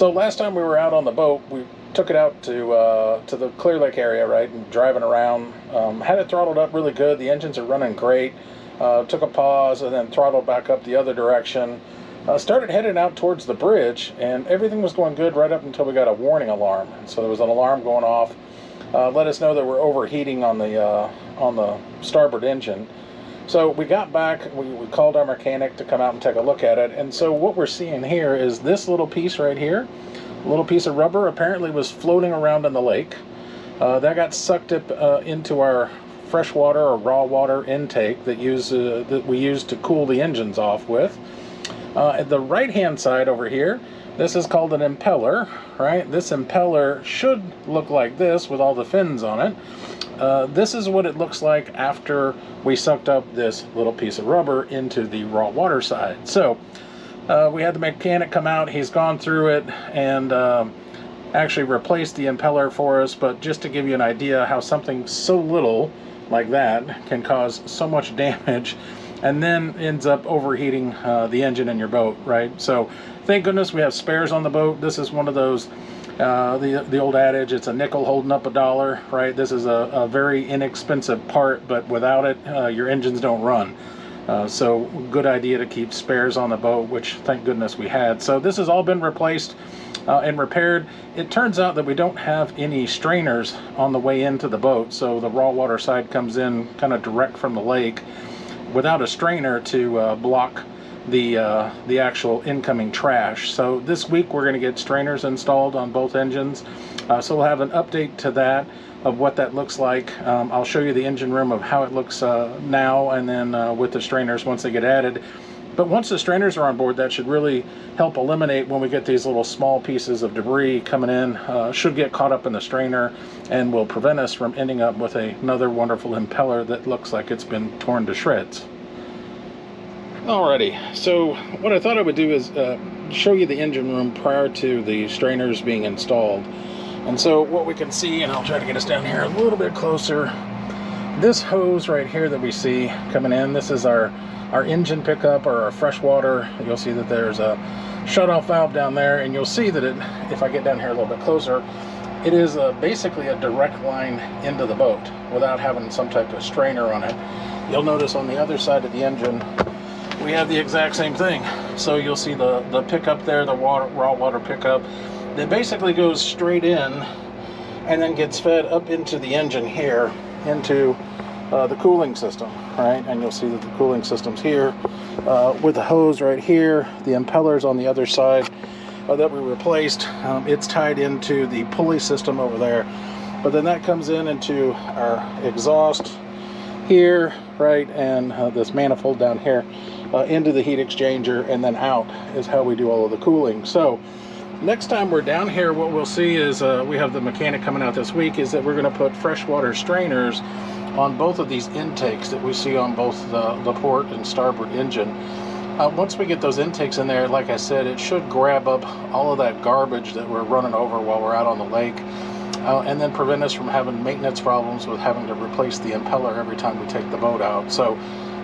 So last time we were out on the boat, we took it out to the Clear Lake area, right, and driving around. Had it throttled up really good. The engines are running great. Took a pause and then throttled back up the other direction. Started heading out towards the bridge, and everything was going good right up until we got a warning alarm. And so there was an alarm going off, let us know that we're overheating on the starboard engine. So we got back, we called our mechanic to come out and take a look at it. And so what we're seeing here is this little piece right here, a little piece of rubber, apparently was floating around in the lake. That got sucked up into our freshwater or raw water intake that we use to cool the engines off with. At the right hand side over here, this is called an impeller, right? This impeller should look like this with all the fins on it. This is what it looks like after we sucked up this little piece of rubber into the raw water side. So we had the mechanic come out. He's gone through it and actually replaced the impeller for us. But just to give you an idea how something so little like that can cause so much damage and then ends up overheating the engine in your boat, right? So thank goodness we have spares on the boat. This is one of those, the old adage, it's a nickel holding up a dollar, right? This is a very inexpensive part, but without it, your engines don't run. So good idea to keep spares on the boat, which thank goodness we had. So this has all been replaced and repaired. It turns out that we don't have any strainers on the way into the boat, so the raw water side comes in kind of direct from the lake without a strainer to block the actual incoming trash. So this week we're going to get strainers installed on both engines. So we'll have an update to that of what that looks like. I'll show you the engine room of how it looks now, and then with the strainers once they get added. But once the strainers are on board, that should really help eliminate when we get these little small pieces of debris coming in. Should get caught up in the strainer and will prevent us from ending up with another wonderful impeller that looks like it's been torn to shreds. Alrighty, so what I thought I would do is show you the engine room prior to the strainers being installed. And so what we can see, and I'll try to get us down here a little bit closer, this hose right here that we see coming in, this is our engine pickup or our freshwater. You'll see that there's a shutoff valve down there, and you'll see that if I get down here a little bit closer, it is basically a direct line into the boat without having some type of strainer on it. You'll notice on the other side of the engine, we have the exact same thing. So you'll see the pickup there, the raw water pickup, that basically goes straight in and then gets fed up into the engine here, into the cooling system, right? And you'll see that the cooling system's here with the hose right here, the impellers on the other side that we replaced. It's tied into the pulley system over there, but then that comes into our exhaust here, right, and this manifold down here into the heat exchanger, and then out is how we do all of the cooling. So next time we're down here, what we'll see is we have the mechanic coming out this week, is that we're going to put freshwater strainers on both of these intakes that we see on both the port and starboard engine. Once we get those intakes in there, like I said, it should grab up all of that garbage that we're running over while we're out on the lake, and then prevent us from having maintenance problems with having to replace the impeller every time we take the boat out. So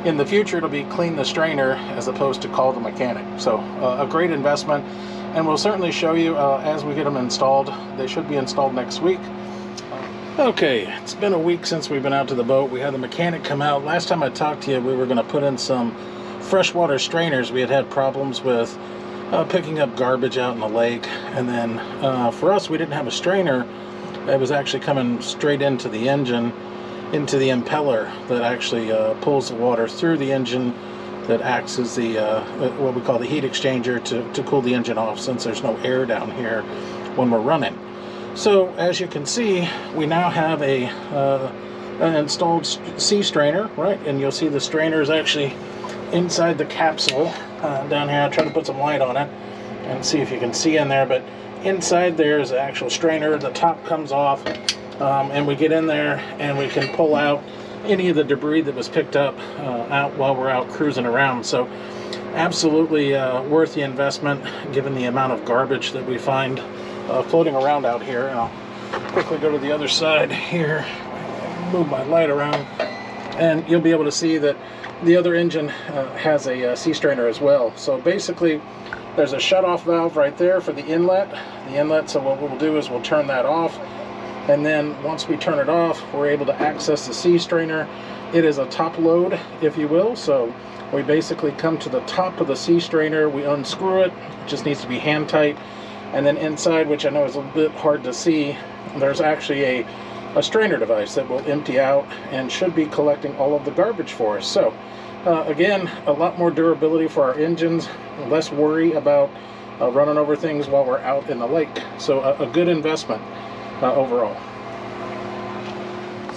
in the future, it'll be clean the strainer as opposed to call the mechanic. So a great investment, and we'll certainly show you as we get them installed. They should be installed next week. Okay, it's been a week since we've been out to the boat. We had the mechanic come out. Last time I talked to you, we were going to put in some freshwater strainers. We had problems with picking up garbage out in the lake, and then for us, we didn't have a strainer. It was actually coming straight into the engine, into the impeller that actually pulls the water through the engine, that acts as the what we call the heat exchanger to cool the engine off, since there's no air down here when we're running. So as you can see, we now have an installed sea strainer, right? And you'll see the strainer is actually inside the capsule down here. I'll try to put some light on it and see if you can see in there, but inside there is the actual strainer. The top comes off, and we get in there and we can pull out any of the debris that was picked up out while we're out cruising around. So absolutely worth the investment, given the amount of garbage that we find floating around out here. And I'll quickly go to the other side here, move my light around, and you'll be able to see that the other engine has a sea strainer as well. So basically There's a shut-off valve right there for the inlet. So what we'll do is we'll turn that off, and then once we turn it off, we're able to access the sea strainer. It is a top load, if you will, so we basically come to the top of the sea strainer, we unscrew it, just needs to be hand tight, and then inside, which I know is a bit hard to see, there's actually a strainer device that will empty out and should be collecting all of the garbage for us. So again, a lot more durability for our engines, less worry about running over things while we're out in the lake. So a good investment overall.